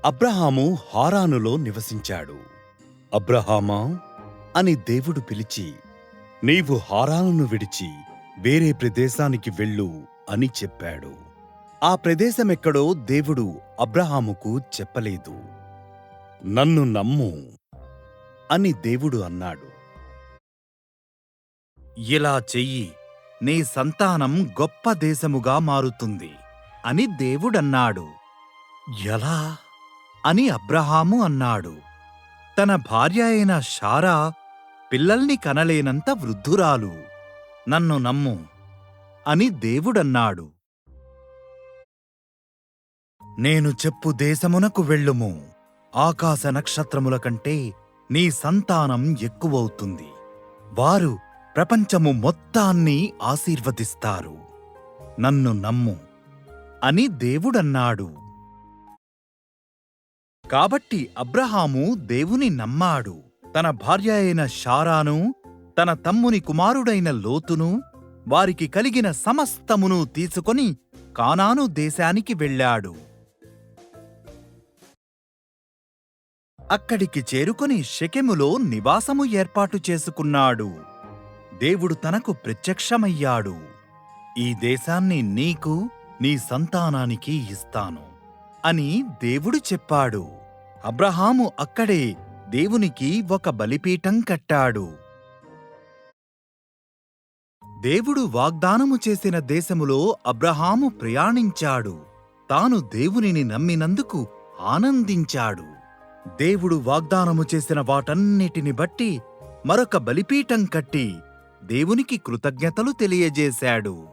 అబ్రహాము హారానులో నివసించాడు. అబ్రహామా అని దేవుడు పిలిచి, నీవు హారానును విడిచి వేరే ప్రదేశానికి వెళ్ళు అని చెప్పాడు. ఆ ప్రదేశమెక్కడో దేవుడు అబ్రహాముకు చెప్పలేదు. నన్ను నమ్ము అని దేవుడు అన్నాడు. ఇలా చెయ్యి, నీ సంతానం గొప్ప దేశముగా మారుతుంది అని దేవుడన్నాడు. ఎలా? అని అబ్రహాము అన్నాడు. తన భార్య అయిన శారా పిల్లల్ని కనలేనంత వృద్ధురాలు. నన్ను నమ్ము అని దేవుడన్నాడు. నేను చెప్పు దేశమునకు వెళ్ళుము. ఆకాశ నక్షత్రముల కంటే నీ సంతానం ఎక్కువవుతుంది. వారు ప్రపంచము మొత్తాన్ని ఆశీర్వదిస్తారు. నన్ను నమ్ము అని దేవుడన్నాడు. కాబట్టి అబ్రహాము దేవుని నమ్మాడు. తన భార్య అయిన శారాను, తన తమ్ముని కుమారుడైన లోతును, వారికి కలిగిన సమస్తమును తీసుకొని కానాను దేశానికి వెళ్ళాడు. అక్కడికి చేరుకొని షెకెములో నివాసము ఏర్పాటు చేసుకున్నాడు. దేవుడు తనకు ప్రత్యక్షమయ్యాడు. ఈ దేశాన్ని నీకు, నీ సంతానానికి ఇస్తాను అని దేవుడు చెప్పాడు. అబ్రహాము అక్కడే దేవునికి ఒక బలిపీఠం కట్టాడు. దేవుడు వాగ్దానము చేసిన దేశములో అబ్రహాము ప్రయాణించాడు. తాను దేవునిని నమ్మినందుకు ఆనందించాడు. దేవుడు వాగ్దానము చేసిన వాటన్నిటిని బట్టి మరొక బలిపీఠం కట్టి దేవునికి కృతజ్ఞతలు తెలియజేశాడు.